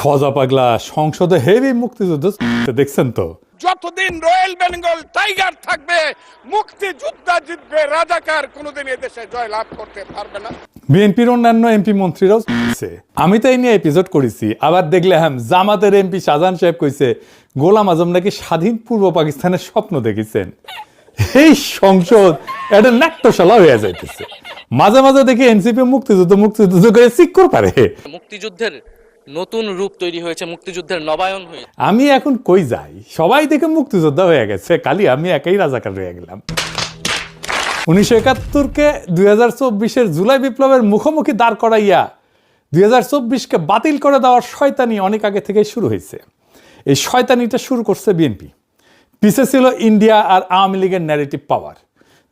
ফজা পাগলা সংসদে হেভি মুক্তিযুদ্ধ দেখছেন তো? যতদিন রয়্যাল বেঙ্গল টাইগার থাকবে মুক্তিযোদ্ধা জিতবে, রাজাকার কোনোদিন এদেশে জয় লাভ করতে পারবে না। বিএনপির অন্যান্য এমপি মন্ত্রীরাও আমি তো এই নিয়ে এপিসোড করেছি। আবার দেখলাম জামাতের এমপি শাহজাহান সাহেব কইছে গোলাম আজম নাকি স্বাধীন পূর্ব পাকিস্তানের স্বপ্ন দেখেছেন। এই সংসদ একটা নাট্যশালা হয়ে যাইতেছে। মাঝে মাঝে দেখি এনসিপি মুক্তিযুদ্ধ করে সিক্কর পারে। মুক্তিযুদ্ধের নতুন রূপ তৈরি হয়েছে, মুক্তিযুদ্ধের নবায়ন হয়েছে। আমি এখন কই যাই, সবাই দেখে মুক্তিযোদ্ধা হয়ে গেছে, খালি আমি একাই রাজাকার হয়ে গেলাম। 1971-কে 2024-এর জুলাই বিপ্লবের মুখোমুখি দাঁড় করাইয়া 2024-কে বাতিল করে দেওয়ার শয়তানি অনেক আগে থেকেই শুরু হয়েছে। এই শয়তানিটা শুরু করছে বিএনপি, পিছে ছিল ইন্ডিয়া আর আওয়ামী লীগের ন্যারেটিভ পাওয়ার।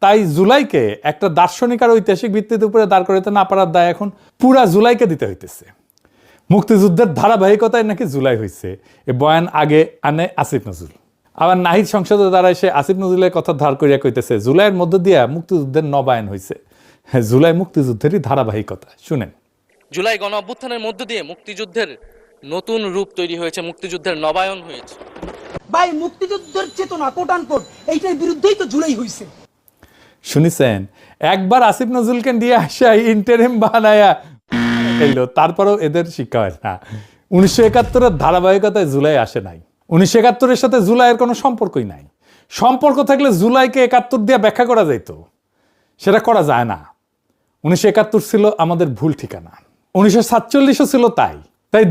তাই জুলাইকে একটা দার্শনিক আর ঐতিহাসিক ভিত্তির উপরে দাঁড় করাতে না পারার দায় এখন পুরা জুলাইকে দিতে হইতেছে। মুক্তিযুদ্ধের ধারাবাহিকতায় নাকি জুলাই হয়েছে, এ বয়ান আগে আনে আসিফ নজরুল। আবার নাহিদ সংসদে দাঁড়ায় সে আসিফ নজরুলের কথা ধার করিয়া কইতেছে জুলাইয়ের মধ্য দিয়ে মুক্তিযুদ্ধের নবায়ন হয়েছে। হ্যাঁ, জুলাই মুক্তিযুদ্ধেরই ধারাবাহিকতা। শুনেন, জুলাই গণ অভ্যুত্থানের মধ্য দিয়ে মুক্তিযুদ্ধের নতুন রূপ তৈরি হয়েছে, মুক্তিযুদ্ধের নবায়ন হয়েছে। ভাই মুক্তিযুদ্ধের চেতনা কোট আনকোট এইটার বিরুদ্ধেই তো জুলাই হয়েছে। শুনিছেন? একবার আসিফ নজরুলকে দিয়ে আসা ইন্টারিম বানায়া এলো, তারপরেও এদের শিক্ষা হয় না। 1971-এর ধারাবাহিকতায় জুলাই আসে নাই। 1971-এর সাথে জুলাইয়ের কোনো সম্পর্কই নাই। সম্পর্ক থাকলে জুলাইকে 71 দিয়ে ব্যাখ্যা করা যাইত, সেটা করা যায় না। 1971 ছিল আমাদের ভুল ঠিকানা, 1947-ও ছিল তাই।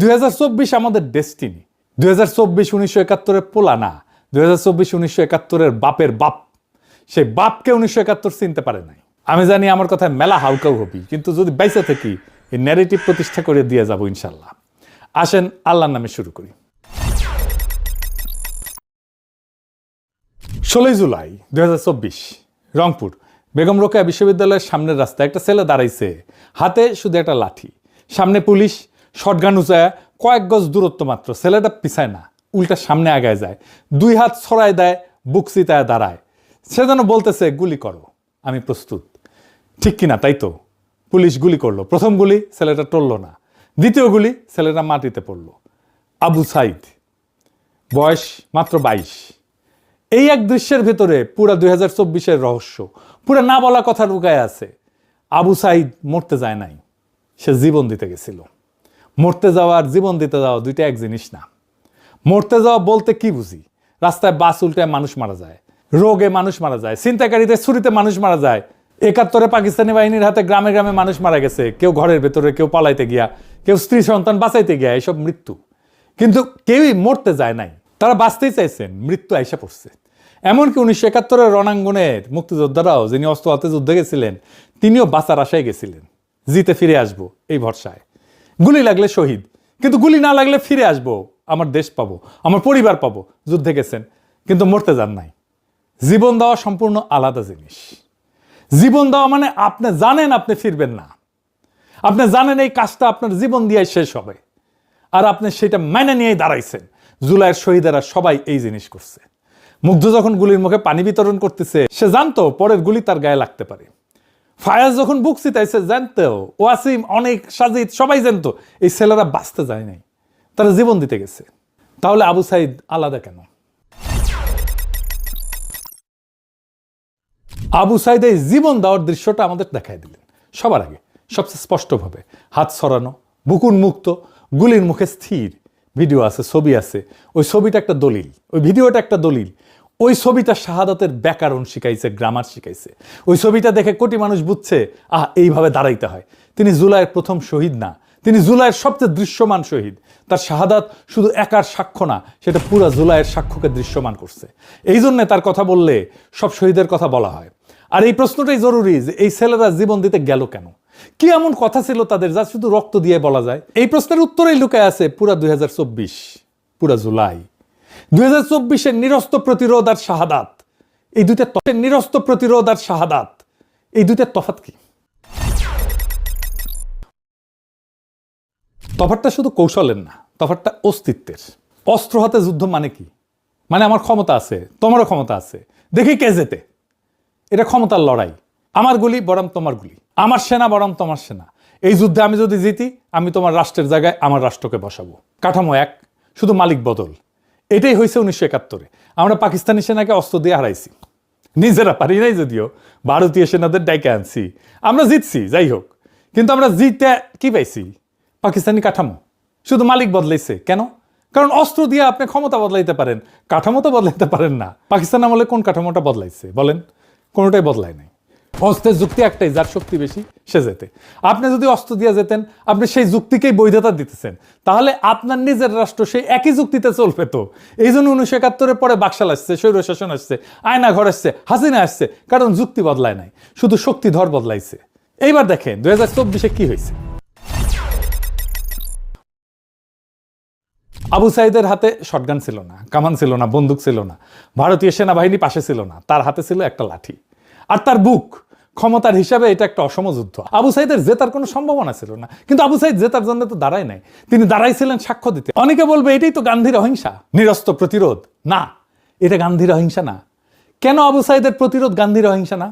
2024 আমাদের ডেস্টিনি। 2024 1971-এর পোলা না, 2024 1971-এর বাপের বাপ। সেই বাপকে 1971 চিনতে পারে নাই। আমি জানি আমার কথায় মেলা হাউকাউ হবি, কিন্তু যদি বাইসে থাকি এই ন্যারেটিভ প্রতিষ্ঠা করে দিয়ে যাব ইনশাল্লাহ। আসেন আল্লাহর নামে শুরু করি। 16 জুলাই 2024 রংপুর বেগম রোকেয়া বিশ্ববিদ্যালয়ের সামনের রাস্তায় একটা ছেলে দাঁড়াইছে, হাতে শুধু একটা লাঠি, সামনে পুলিশ, শটগান উঁচায়, কয়েক গজ দূরত্ব মাত্র। ছেলেটা পিছায় না, উল্টা সামনে আগায় যায়, দুই হাত ছড়ায় দেয়, বুক চিতায় দাঁড়ায়। সে যেন বলতেছে গুলি করো, আমি প্রস্তুত। ঠিক কিনা? তাই তো, পুলিশ গুলি করলো। প্রথম গুলি ছেলেটা টলল না, দ্বিতীয় গুলি ছেলেটা মাটিতে পড়ল। আবু সাইদ, বয়স মাত্র 22। এই এক দৃশ্যের ভেতরে পুরা 2024-এর রহস্য, পুরা না বলা কথা লুকায় আছে। আবু সাইদ মরতে যায় নাই, সে জীবন দিতে গেছিল। মরতে যাওয়া আর জীবন দিতে যাওয়া দুইটা এক জিনিস না। মরতে যাওয়া বলতে কি বুঝি? রাস্তায় বাস উল্টায় মানুষ মারা যায়, রোগে মানুষ মারা যায়, ছিনতাইকারীদের ছুরিতে মানুষ মারা যায়। 71-এ পাকিস্তানি বাহিনীর হাতে গ্রামে গ্রামে মানুষ মারা গেছে, কেউ ঘরের ভেতরে, কেউ পালাইতে গিয়া, কেউ স্ত্রী সন্তান বাঁচাইতে গিয়া, এসব মৃত্যু। কিন্তু কেউই মরতে যায় নাই, তারা বাঁচতেই চাইছেন, মৃত্যু আইসা পড়ছে। এমনকি 1971-এর রণাঙ্গনের মুক্তিযোদ্ধারাও, যিনি অস্ত্র হাতে যুদ্ধে গেছিলেন, তিনিও বাঁচার আশায় গেছিলেন, জিতে ফিরে আসবো এই ভরসায়। গুলি লাগলে শহীদ, কিন্তু গুলি না লাগলে ফিরে আসবো, আমার দেশ পাবো, আমার পরিবার পাবো। যুদ্ধে গেছেন কিন্তু মরতে যান নাই। জীবন দেওয়া সম্পূর্ণ আলাদা জিনিস। জীবন দেওয়া মানে আপনি জানেন আপনি ফিরবেন না, আপনি জানেন এই কাজটা আপনার জীবন দিয়ে শেষ হবে, আর আপনি সেটা মেনে নিয়েই দাঁড়াইছেন। জুলাইয়ের শহীদেরা সবাই এই জিনিস করছে। মুগ্ধ যখন গুলির মুখে পানি বিতরণ করতেছে, সে জানতো পরের গুলি তার গায়ে লাগতে পারে। ফায়াজ যখন বুক চিতাইছে, জানতো। ওয়াসিম, অনেক, সাজিদ সবাই জানতো এই ছেলেরা বাঁচতে যায় নাই, তারা জীবন দিতে গেছে। তাহলে আবু সাইদ আলাদা কেন? আবু সাইদ এই জীবন দেওয়ার দৃশ্যটা আমাদের দেখাই দিলেন সবার আগে, সবচেয়ে স্পষ্টভাবে। হাত ছড়ানো, বুকুন মুক্ত, গুলির মুখে স্থির। ভিডিও আছে, ছবি আছে। ওই ছবিটা একটা দলিল, ওই ভিডিওটা একটা দলিল। ওই ছবিটা শাহাদাতের ব্যাকরণ শিখাইছে, গ্রামার শিখাইছে। ওই ছবিটা দেখে কোটি মানুষ বুঝছে এইভাবে দাঁড়াইতে হয়। তিনি জুলাইয়ের প্রথম শহীদ না, তিনি জুলাইয়ের সবচেয়ে দৃশ্যমান শহীদ। তার শাহাদাত শুধু একার সাক্ষ্য না, সেটা পুরা জুলাইয়ের সাক্ষ্যকে দৃশ্যমান করছে। এই জন্যে তার কথা বললে সব শহীদের কথা বলা হয়। আর এই প্রশ্নটাই জরুরি যে এই ছেলেরা জীবন দিতে গেল কেন? কি এমন কথা ছিল তাদের যা শুধু রক্ত দিয়ে বলা যায়? এই প্রশ্নের উত্তরেই লুকায় আছে পুরা 2024, পুরা জুলাই। 2024-এর নিরস্ত্র প্রতিরোধ আর শাহাদাত, এই দুইটা নিরস্ত্র প্রতিরোধ আর শাহাদাত, এই দুইটার তফাৎ কি? তফাৎটা শুধু কৌশলের না, তফাৎটা অস্তিত্বের। অস্ত্র হাতে যুদ্ধ মানে কি? মানে আমার ক্ষমতা আছে, তোমারও ক্ষমতা আছে, দেখি কে জেতে। এটা ক্ষমতার লড়াই। আমার গুলি বরং তোমার গুলি, আমার সেনা বরং তোমার সেনা। এই যুদ্ধে আমি যদি জিতি, আমি তোমার রাষ্ট্রের জায়গায় আমার রাষ্ট্রকে বসাবো। কাঠামো এক, শুধু মালিক বদল। এটাই হয়েছে 1971-এ। আমরা পাকিস্তানি সেনাকে অস্ত্র দিয়ে হারাইছি, নিজেরা পারি নাই যদিও, ভারতীয় সেনাদের ডাইকে আনছি, আমরা জিতছি। যাই হোক, কিন্তু আমরা জিতে কি পাইছি? পাকিস্তানি কাঠামো। শুধু মালিক বদলাইছে। কেন? কারণ অস্ত্র দিয়ে আপনি ক্ষমতা বদলাইতে পারেন, কাঠামো তো বদলাইতে পারেন না। পাকিস্তান আমলে কোন কাঠামোটা বদলাইছে বলেন? কোনোটাই বদলায় নাই। অস্ত্রের যুক্তি একটাই, যার শক্তি বেশি সে যেতে। আপনি যদি অস্ত্র দিয়ে যেতেন, আপনি সেই যুক্তিকেই বৈধতা দিতেছেন, তাহলে আপনার নিজের রাষ্ট্র সেই একই যুক্তিতে চলবে তো। এই জন্য 1971-এর পরে বাকশাল আসছে, স্বৈরশাসন আসছে, আয়নাঘর আসছে, হাসিনা আসছে, কারণ যুক্তি বদলায় নাই, শুধু শক্তিধর বদলাইছে। এইবার দেখেন 2024-এ কি হয়েছে। আবু সাইদের হাতে শটগান ছিল না, কামান ছিল না, বন্দুক ছিল না, ভারতীয় সেনাবাহিনী পাশে ছিল না, তার হাতে ছিল একটা লাঠি আর তার বুক। ক্ষমতার হিসাবে এটা একটা অসম যুদ্ধ। আবু সাইদের জেতার কোনো সম্ভাবনা ছিল না, কিন্তু আবু সাইদ জেতার জন্য তো দাঁড়ায় নাই, তিনি দাঁড়াইছিলেন সাক্ষ্য দিতে। অনেকে বলবে এটাই তো গান্ধীর অহিংসা, নিরস্ত্র প্রতিরোধ। না, এটা গান্ধীর অহিংসা না। কেন আবু সাইদের প্রতিরোধ গান্ধীর অহিংসা না?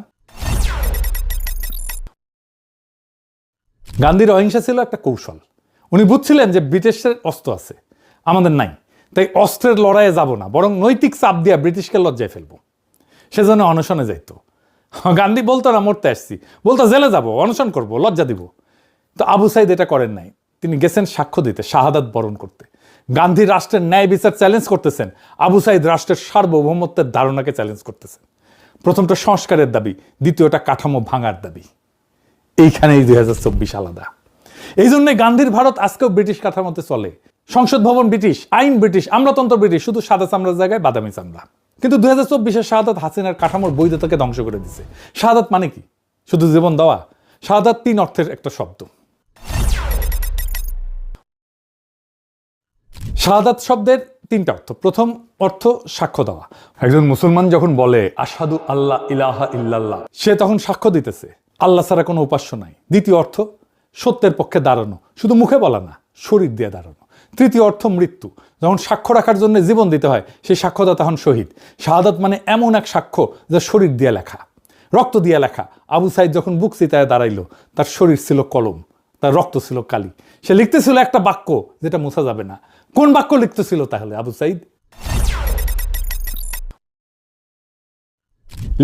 গান্ধীর অহিংসা ছিল একটা কৌশল। উনি বুঝছিলেন যে ব্রিটিশের অস্ত্র আছে, আমাদের নাই, তাই অস্ত্রের লড়াইয়ে যাব না, বরং নৈতিক চাপ দিয়া ব্রিটিশকে লজ্জায় ফেলবো। সেজন্য অনশনে যাইত। গান্ধী বলতো না মরতে আসছি, বলতো জেলে যাব, অনশন করব, লজ্জা দিব। তো আবু সাইদ এটা করেন নাই, তিনি গেছেন সাক্ষ্য দিতে, শাহাদাত বরণ করতে। গান্ধী রাষ্ট্রের ন্যায় বিচার চ্যালেঞ্জ করতেছেন, আবু সাইদ রাষ্ট্রের সার্বভৌমত্বের ধারণাকে চ্যালেঞ্জ করতেছেন। প্রথমটা সংস্কারের দাবি, দ্বিতীয়টা কাঠামো ভাঙার দাবি। এইখানেই 2024 আলাদা। এই জন্য গান্ধীর ভারত আজকেও ব্রিটিশ কাঠামোতে চলে। সংসদ ভবন ব্রিটিশ, আইন ব্রিটিশ, আমলাতন্ত্র ব্রিটিশ, শুধু সাদা চামড়ার জায়গায় বাদামি চামড়া। কিন্তু 2024-এর শাহাদাত হাসিনার কাঠামোর বৈধতাকে ধ্বংস করে দিছে। শাহাদাত মানে কি? শুধু জীবন দেওয়া? শাহাদাত 3 অর্থের একটা শব্দ। শাহাদাত শব্দের 3টা অর্থ। প্রথম অর্থ সাক্ষ্য দেওয়া। একজন মুসলমান যখন বলে আশহাদু আল্লাহ ইলাহা ইল্লাল্লাহ, সে তখন সাক্ষ্য দিতেছে আল্লাহ ছাড়া কোনো উপাস্য নাই। দ্বিতীয় অর্থ সত্যের পক্ষে দাঁড়ানো, শুধু মুখে বলা না, শরীর দিয়ে দাঁড়ানো। তৃতীয় অর্থ মৃত্যু, যখন সাক্ষ্য রাখার জন্য জীবন দিতে হয়, সেই সাক্ষ্যদাতা হন শহীদ। শাহাদাত মানে এমন এক সাক্ষ্য যা শরীর দিয়ে লেখা, রক্ত দিয়ে লেখা। আবু সাইদ যখন বুক চিতায় দাঁড়াইলো, তার শরীর ছিল কলম, তার রক্ত ছিল কালি। সে লিখতেছিল একটা বাক্য যেটা মোছা যাবে না। কোন বাক্য লিখতেছিল তাহলে আবু সাইদ?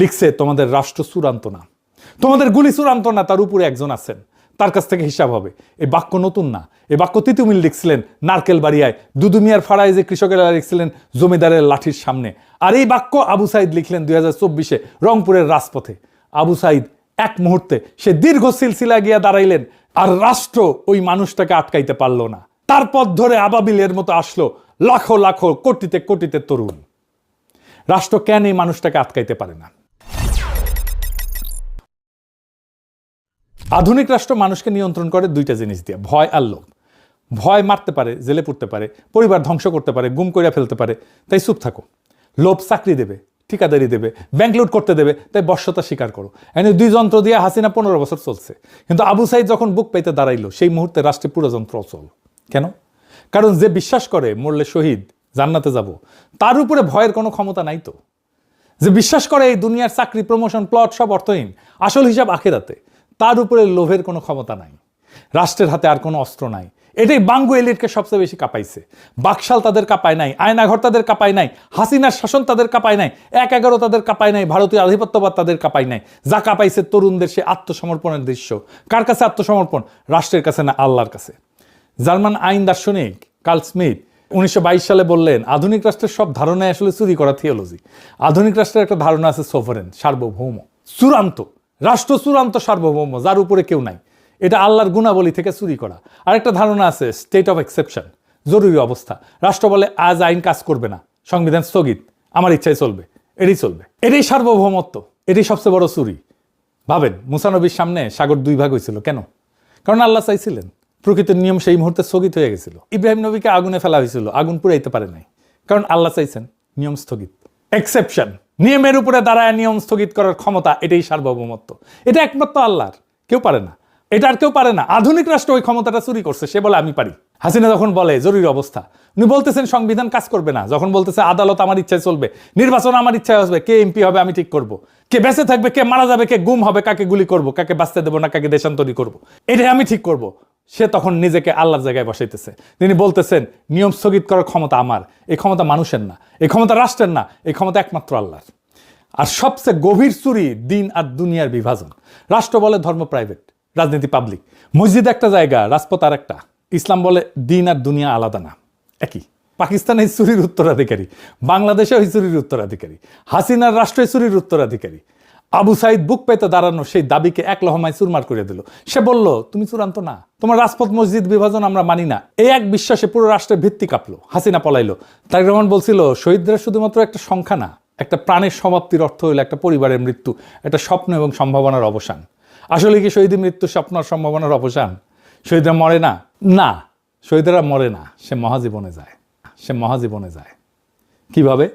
লিখছে তোমাদের রাষ্ট্র চূড়ান্ত না, তোমাদের গুলি চূড়ান্ত না, তার উপরে একজন আছেন, তার কাছ থেকে হিসাব হবে। এই বাক্য নতুন না, এই বাক্য তিতুমিল লিখছিলেন নারকেল বাড়িয়ায়, দুদুমিয়ার ফাড়ায় যে কৃষকেরা লিখছিলেন জমিদারের লাঠির সামনে। আর এই বাক্য আবু সাইদ লিখলেন 2024-এ রংপুরের রাজপথে। আবু সাইদ এক মুহূর্তে সে দীর্ঘ সিলসিলা গিয়া দাঁড়াইলেন, আর রাষ্ট্র ওই মানুষটাকে আটকাইতে পারল না। তার পথ ধরে আবাবিলের মতো আসলো লাখো লাখো কোটিতে কোটিতে তরুণ। রাষ্ট্র কেন এই মানুষটাকে আটকাইতে পারে না? আধুনিক রাষ্ট্র মানুষকে নিয়ন্ত্রণ করে 2টা জিনিস দিয়ে, ভয় আর লোভ। ভয় মারতে পারে, জেলে পুরতে পারে, পরিবার ধ্বংস করতে পারে, গুম করে ফেলতে পারে, তাই চুপ থাকো। লোভ চাকরি দেবে, ঠিকাদারি দেবে, ব্যাংক লুট করতে দেবে, তাই বশ্যতা স্বীকার করো। এনে 2 যন্ত্র দিয়ে হাসিনা 15 বছর চলছে। কিন্তু আবু সাইদ যখন বুক পাইতে দাঁড়াইলো, সেই মুহূর্তে রাষ্ট্রে পুরো যন্ত্র অচল। কেন? কারণ যে বিশ্বাস করে মরলে শহীদ, জান্নাতে যাব, তার উপরে ভয়ের কোনো ক্ষমতা নাই তো। যে বিশ্বাস করে এই দুনিয়ার চাকরি, প্রমোশন, প্লট সব অর্থহীন, আসল হিসাব আখিরাতে, তার উপরে লোভের কোনো ক্ষমতা নাই। রাষ্ট্রের হাতে আর কোনো অস্ত্র নাই। এটাই বাঙ্গু এলিটকে সবচেয়ে বেশি কাঁপাইছে। বাকশাল তাদের কাঁপায় নাই, আয়নাঘর তাদের কাঁপায় নাই, হাসিনার শাসন তাদের কাঁপায় নাই, 1/11 তাদের কাঁপায় নাই, ভারতীয় আধিপত্যবাদ তাদের কাঁপায় নাই। যা কাঁপাইছে তরুণদের সে আত্মসমর্পণের দৃশ্য। কার কাছে আত্মসমর্পণ? রাষ্ট্রের কাছে না, আল্লাহর কাছে। জার্মান আইন দার্শনিক কার্ল স্মিথ 1922 সালে বললেন, আধুনিক রাষ্ট্রের সব ধারণায় আসলে চুরি করা থিওলজি। আধুনিক রাষ্ট্রের একটা ধারণা আছে সোভারেন, সার্বভৌম, চূড়ান্ত রাষ্ট্র, চূড়ান্ত সার্বভৌম, যার উপরে কেউ নাই। এটা আল্লাহর গুণাবলী থেকে চুরি করা। আরেকটা ধারণা আছে স্টেট অফ এক্সেপশন, জরুরি অবস্থা। রাষ্ট্র বলে আজ আইন কাজ করবে না, সংবিধান স্থগিত, আমার ইচ্ছায় চলবে, এটাই চলবে। এটাই সার্বভৌমত্ব, এটাই সবচেয়ে বড় চুরি। ভাবেন, মুসা নবীর সামনে সাগর 2 ভাগ হয়েছিল কেন? কারণ আল্লাহ চাইছিলেন। প্রকৃতির নিয়ম সেই মুহূর্তে স্থগিত হয়ে গেছিল। ইব্রাহিম নবীকে আগুনে ফেলা হয়েছিল, আগুন পুড়াইতে পারে নাই, কারণ আল্লাহ চাইছেন, নিয়ম স্থগিত। এক্সেপশন, নিয়মের উপরে দাঁড়ায় নিয়ম স্থগিত করার ক্ষমতা, এটাই সার্বভৌমত্ব। এটা একমাত্র আল্লাহর, কেউ পারে না। এটা আর কেউ পারে না। আধুনিক রাষ্ট্র ওই ক্ষমতাটা চুরি করছে, সে বলে আমি পারি। হাসিনা যখন বলে জরুরি অবস্থা, উনি বলতেছেন সংবিধান কাজ করবে না। যখন বলতেছে আদালত আমার ইচ্ছায় চলবে, নির্বাচন আমার ইচ্ছায় আসবে, কে এমপি হবে আমি ঠিক করব, কে বেঁচে থাকবে, কে মারা যাবে, কে গুম হবে, কাকে গুলি করব, কাকে বাঁচতে দেবো না, কাকে দেশান্তরী করব, এটাই আমি ঠিক করব। সে তখন নিজেকে আল্লাহর জায়গায় বসাইতেছে। তিনি বলতেছেন নিয়ম স্থগিত করার ক্ষমতা আমার, এই ক্ষমতা মানুষের না, এই ক্ষমতা রাষ্ট্রের না, এই ক্ষমতা একমাত্র আল্লাহর। আর সবচেয়ে গভীর চুরি দিন আর দুনিয়ার বিভাজন। রাষ্ট্র বলে ধর্ম প্রাইভেট, রাজনীতি পাবলিক, মসজিদ একটা জায়গা, রাজপথ আর একটা। ইসলাম বলে দিন আর দুনিয়া আলাদা না, একই। পাকিস্তান এই চুরির উত্তরাধিকারী, বাংলাদেশে ওই চুরির উত্তরাধিকারী, হাসিনার রাষ্ট্রীয় চুরির উত্তরাধিকারী। আবু সাইদ বুক পেতে দাঁড়ানো সেই দাবিকে এক লহমায় চুরমার করে দিল। সে বলল তুমি চূড়ান্ত না, তোমার রাজপথ মসজিদ বিভাজন আমরা মানি না। এই এক বিশ্বাসে পুরো রাষ্ট্রের ভিত্তি কাঁপলো। হাসিনা পলাইলো। তারেক রহমান বলছিল শহীদরা শুধুমাত্র একটা সংখ্যা না, একটা প্রাণের সমাপ্তির অর্থ হইল একটা পরিবারের মৃত্যু, একটা স্বপ্ন এবং সম্ভাবনার অবসান। আসলে কি শহীদের মৃত্যু স্বপ্ন আর সম্ভাবনার অবসান? শহীদরা মরে না, না, শহীদরা মরে না, সে মহাজীবনে যায়, সে মহাজীবনে যায়। কিভাবে?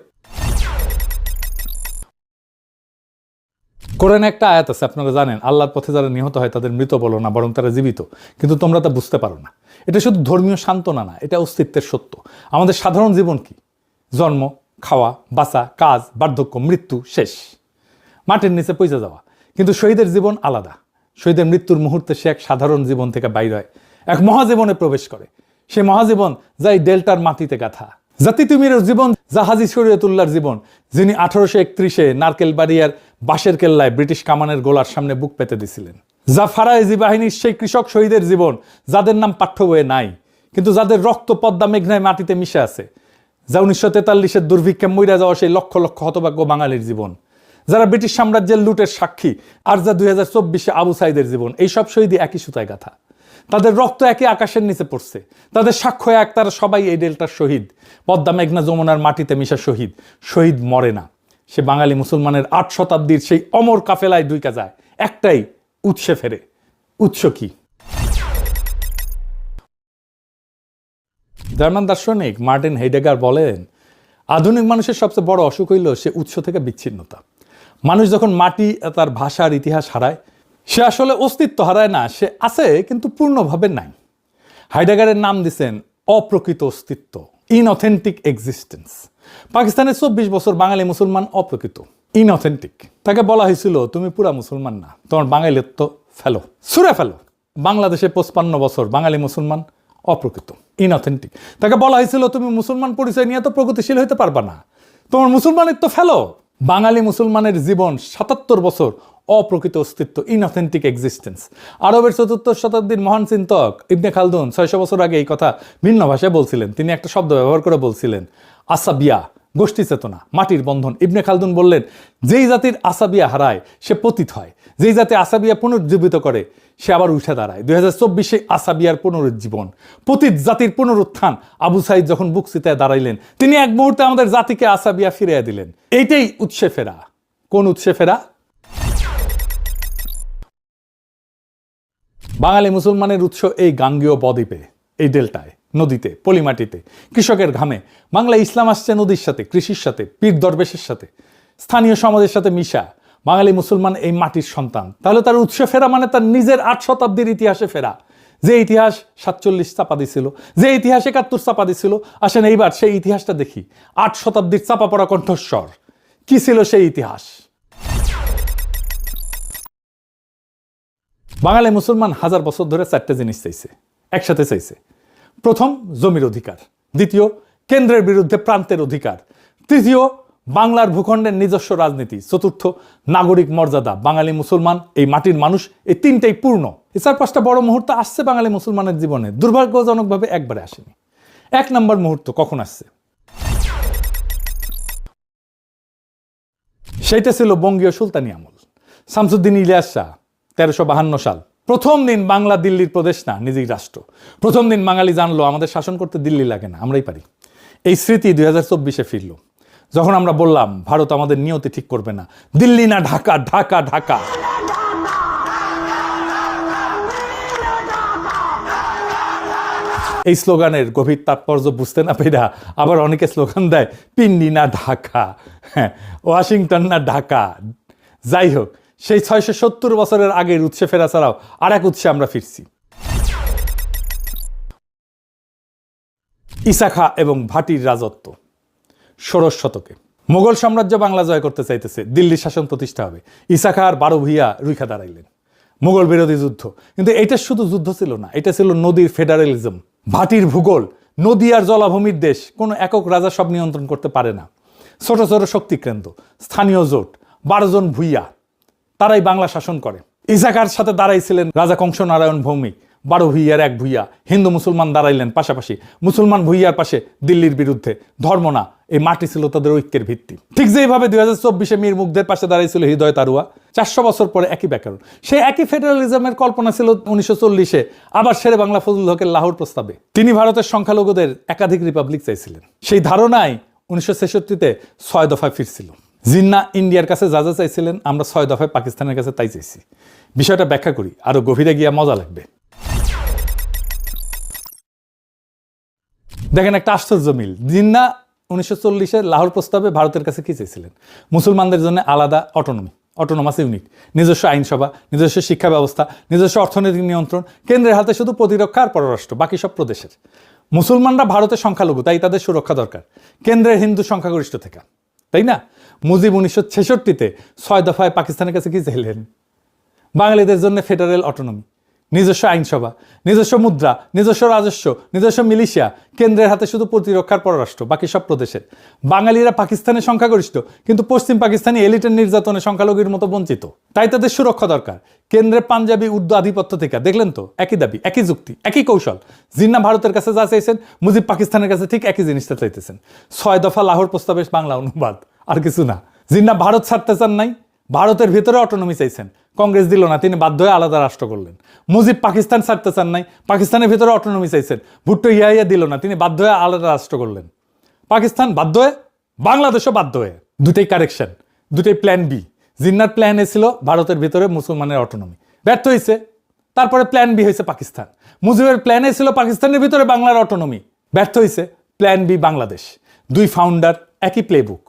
কোরআনে একটা আয়াত আছে, আপনারা জানেন, আল্লাহর পথে যারা নিহত হয় তাদের মৃত বলো না, বরং তারা জীবিত। কিন্তু তোমরা তা বুঝতে পারো না। এটা শুধু ধর্মীয় সান্ত্বনা না, এটা অস্তিত্বের সত্য। আমাদের সাধারণ জীবন কি? জন্ম, খাওয়া, বাঁচা, কাজ, বার্ধক্য, মৃত্যু, শেষ, মাটির নিচে পৌঁছে যাওয়া। কিন্তু শহীদের জীবন আলাদা। শহীদের মৃত্যুর মুহূর্তে সে এক সাধারণ জীবন থেকে বাইর হয়, এক মহাজীবনে প্রবেশ করে। সে মহাজীবন যাই ডেল্টার মাটিতে গাথা। জাতি তুমিরের জীবন, জাহাজি শরীয়তুল্লাহর জীবন, যিনি 1831-এ নারকেলবাড়িয়ার বাঁশের কেল্লায় ব্রিটিশ কামানের গোলার সামনে বুক পেতে দিছিলেন। যা ফারায়েজি বাহিনীর সেই কৃষক শহীদের জীবন, যাদের নাম পাঠ্য বইয়ে নাই, কিন্তু যাদের রক্ত পদ্মা মেঘনায় মাটিতে মিশে আছে। যা 1943-এর দুর্ভিক্ষে মইরা যাওয়া সেই লক্ষ লক্ষ হতভাগ্য বাঙালির জীবন, যারা ব্রিটিশ সাম্রাজ্যের লুটের সাক্ষী। আর যা 2024-এ আবু সাইদের জীবন। এই সব শহীদই একই সুতায় গাথা। তাদের রক্ত একই আকাশের নিচে পড়ছে, তাদের সাক্ষ্য এক, তারা সবাই এই ডেল্টার শহীদ, পদ্মা মেঘনা যমুনার মাটিতে মিশা শহীদ। শহীদ মরে না, সে বাঙালি মুসলমানের 8 শতাব্দীর সেই অমর কাফেলায় ঢুকে যায়, একটাই, উৎসে ফেরে। উৎস কি? জার্মান দার্শনিক মার্টিন হেইডেগার বলেন আধুনিক মানুষের সবচেয়ে বড় অসুখ হইল সে উৎস থেকে বিচ্ছিন্নতা। মানুষ যখন মাটি, তার ভাষার ইতিহাস হারায়, সে আসলে অস্তিত্ব হারায় না, সে আছে কিন্তু পূর্ণভাবে নাই। হাইডেগারের নাম দিছেন অপ্রকৃত অস্তিত্ব, ইনঅথেন্টিক এক্সিস্টেন্স। পাকিস্তানের 24 বছর বাঙালি মুসলমান অপ্রকৃত, ইনঅথেন্টিক। তাকে বলা হয়েছিল তুমি পুরা মুসলমান না, তোমার বাঙালিত্ব ফেলো, ছুঁড়ে ফেলো। বাংলাদেশে 55 বছর বাঙালি মুসলমান অপ্রকৃত, ইনঅথেন্টিক। তাকে বলা হয়েছিল তুমি মুসলমান পরিচয় নিয়ে তো প্রগতিশীল হইতে পারবা না, তোমার মুসলমানিত্ব ফেলো। বাঙালি মুসলমানের জীবন 77 বছর অপ্রকৃত অস্তিত্ব, ইনঅথেন্টিক এক্সিস্টেন্স। আরবের 4th শতাব্দীর মহান চিন্তক ইবনে খালদুন 600 বছর আগে এই কথা ভিন্ন ভাষায় বলছিলেন। তিনি একটা শব্দ ব্যবহার করে বলছিলেন আসাবিয়া, গোষ্ঠী চেতনা, মাটির বন্ধন। ইবনে খালদুন বললেন যেই জাতির আসাবিয়া হারায় সে পতিত হয়, যেই জাতি আসাবিয়া পুনরুজ্জীবিত করে সে আবার উঠে দাঁড়ায়। 2024-এ আসাবিয়ার পুনরুজ্জীবন, পতিত জাতির পুনরুত্থান। আবু সাইদ যখন বুক চিতায় দাঁড়াইলেন, তিনি এক মুহূর্তে আমাদের জাতিকে আসাবিয়া ফিরিয়ে দিলেন। এইটাই উৎসে ফেরা। কোন উৎসে ফেরা? বাঙালি মুসলমানের উৎস এই গাঙ্গেয় বদ্বীপে, এই ডেল্টায়, নদীতে, পলিমাটিতে, কৃষকের ঘামে। বাংলা ইসলাম আসছে নদীর সাথে, কৃষির সাথে, পীর দরবেশের সাথে, স্থানীয় সমাজের সাথে মিশা। বাঙালি মুসলমান এই মাটির সন্তান। তাহলে তার উৎসে ফেরা মানে তার নিজের 8 শতাব্দীর ইতিহাসে ফেরা। যে ইতিহাস 47 চাপা দিছিল, যে ইতিহাস 71 চাপা দিছিল। আসেন এইবার সেই ইতিহাসটা দেখি। 8 শতাব্দীর চাপা পড়া কণ্ঠস্বর কি ছিল সেই ইতিহাস? বাঙালি মুসলমান 1000 বছর ধরে 4টে জিনিস চাইছে, একসাথে চাইছে। প্রথম, জমির অধিকার। দ্বিতীয়, কেন্দ্রের বিরুদ্ধে প্রান্তের অধিকার। তৃতীয়, বাংলার ভূখণ্ডের নিজস্ব রাজনীতি। চতুর্থ, নাগরিক মর্যাদা। বাঙালি মুসলমান, এই মাটির মানুষ, এই 3টাই পূর্ণ। এই 4-5টা বড় মুহূর্ত আসছে বাঙালি মুসলমানের জীবনে, দুর্ভাগ্যজনকভাবে একবারে আসেনি। 1 নম্বর মুহূর্ত কখন আসছে? সেইটা ছিল বঙ্গীয় সুলতানি আমল। শামসুদ্দিন ইলিয়াস শাহ 1352 সাল। প্রথম দিন বাংলা দিল্লির প্রদেশ না, নিজেই রাষ্ট্র। প্রথম দিন বাঙালি জানলো আমাদের শাসন করতে দিল্লি লাগে না, আমরাই পারি। এই স্মৃতি 2024-এ ফিরল, যখন আমরা বললাম ভারত আমাদের নিয়তি ঠিক করবে না, দিল্লি না ঢাকা, ঢাকা ঢাকা। এই স্লোগানের গভীর তাৎপর্য বুঝতে না পেরা আবার অনেকে স্লোগান দেয় পিন্ডি না ঢাকা, হ্যাঁ, ওয়াশিংটন না ঢাকা। যাই হোক, সেই 670 বছরের আগের উৎসে ফেরা ছাড়াও আর এক উৎসে আমরা ফিরছি। ইসা খাঁ এবং ভাটির রাজত্ব 16 শতকে। মোগল সাম্রাজ্য বাংলা জয় করতে চাইতেছে, দিল্লি শাসন প্রতিষ্ঠা হবে, ঈসা খাঁ আর 12 ভূঁইয়া রুইখা দাঁড়াইলেন। মোগল বিরোধী যুদ্ধ, কিন্তু এটা শুধু যুদ্ধ ছিল না, এটা ছিল নদীর ফেডারেলিজম। ভাটির ভূগোল, নদী আর জলাভূমির দেশ, কোনো একক রাজা সব নিয়ন্ত্রণ করতে পারে না। ছোট ছোট শক্তিকেন্দ্র, স্থানীয় জোট, 12 জন ভূঁইয়া, তারাই বাংলা শাসন করে। ঈসা খাঁর সাথে দাঁড়াইছিলেন রাজা কংস নারায়ণ ভৌমিক, 12 ভূঁইয়ার এক ভূঁইয়া। হিন্দু মুসলমান দাঁড়াইলেন পাশাপাশি, মুসলমান ভূঁইয়ার পাশে দিল্লির বিরুদ্ধে। ধর্ম না, এই মাটি ছিল তাদের ঐক্যের ভিত্তি। ঠিক যেভাবে 2024 মীর মুগ্ধের পাশে দাঁড়াইছিল হৃদয় তারুয়া, 400 বছর পরে একই ব্যাকরণ। সেই একই ফেডারেলিজমের কল্পনা ছিল 1940-এ আবার শেরে বাংলা ফজলুল হকের লাহোর প্রস্তাবে। তিনি ভারতের সংখ্যালঘুদের একাধিক রিপাবলিক চাইছিলেন। সেই ধারণায় 1966-তে 6 দফায় ফিরছিল। জিন্না ইন্ডিয়ার কাছে যা যা চাইছিলেন, আমরা 6 দফায় পাকিস্তানের কাছে তাই চাইছি। বিষয়টা ব্যাখ্যা করি, আরো গভীরে গিয়া মজা লাগবে। দেখেন একটা আশ্চর্য মিল। জিন্না 1940-এ লাহোর প্রস্তাবে ভারতের কাছে কি চেয়েছিলেন? মুসলমানদের জন্য আলাদা অটোনোমাস ইউনিট, নিজস্ব আইনসভা, নিজস্ব শিক্ষা ব্যবস্থা, নিজস্ব অর্থনৈতিক নিয়ন্ত্রণ, কেন্দ্রের হাতে শুধু প্রতিরক্ষা আর পররাষ্ট্র, বাকি সব প্রদেশের। মুসলমানরা ভারতের সংখ্যালঘু, তাই তাদের সুরক্ষা দরকার কেন্দ্রের হিন্দু সংখ্যাগরিষ্ঠ থেকে, তাই না? মুজিব 1966-তে 6 দফায় পাকিস্তানের কাছে কি চাইলেন? বাঙালিদের জন্য ফেডারেল অটোনমি, নিজস্ব আইনসভা, নিজস্ব মুদ্রা, নিজস্ব রাজস্ব, নিজস্ব মিলিশিয়া, কেন্দ্রের হাতে শুধু প্রতিরক্ষার পররাষ্ট্র, বাকি সব প্রদেশের। বাঙালিরা পাকিস্তানের সংখ্যাগরিষ্ঠ, কিন্তু পশ্চিম পাকিস্তানি এলিটের নির্যাতনে সংখ্যালঘুর মতো বঞ্চিত, তাই তাদের সুরক্ষা দরকার কেন্দ্রের পাঞ্জাবি উর্দু আধিপত্য থেকে। দেখলেন তো, একই দাবি, একই যুক্তি, একই কৌশল। জিন্না ভারতের কাছে যা চাইছেন, মুজিব পাকিস্তানের কাছে ঠিক একই জিনিসটা চাইতেছেন। 6 দফা লাহোর প্রস্তাবের বাংলা অনুবাদ, আর কিছু না। জিন্না ভারত ছাড়তে চান নাই, ভারতের ভিতরে অটোনমি চাইছেন, কংগ্রেস দিল না, তিনি বাধ্য হয়ে আলাদা রাষ্ট্র করলেন। মুজিব পাকিস্তান ছাড়তে চান নাই, পাকিস্তানের ভিতরে অটোনমি চাইছেন, ভুট্টো ইয়া দিল না, তিনি বাধ্য হয়ে আলাদা রাষ্ট্র করলেন। পাকিস্তান বাধ্য হয়ে, বাংলাদেশও বাধ্য হয়ে। দুটোই কারেকশন, দুটোই প্ল্যান বি। জিন্নার প্ল্যান এ ছিল ভারতের ভিতরে মুসলমানের অটোনমি, ব্যর্থ হয়েছে। তারপরে প্ল্যান বি হয়েছে পাকিস্তান। মুজিবের প্ল্যান এ ছিল পাকিস্তানের ভিতরে বাংলার অটোনমি, ব্যর্থ হয়েছে। Plan B Bangladesh. দুই ফাউন্ডার, একই প্লেবুক।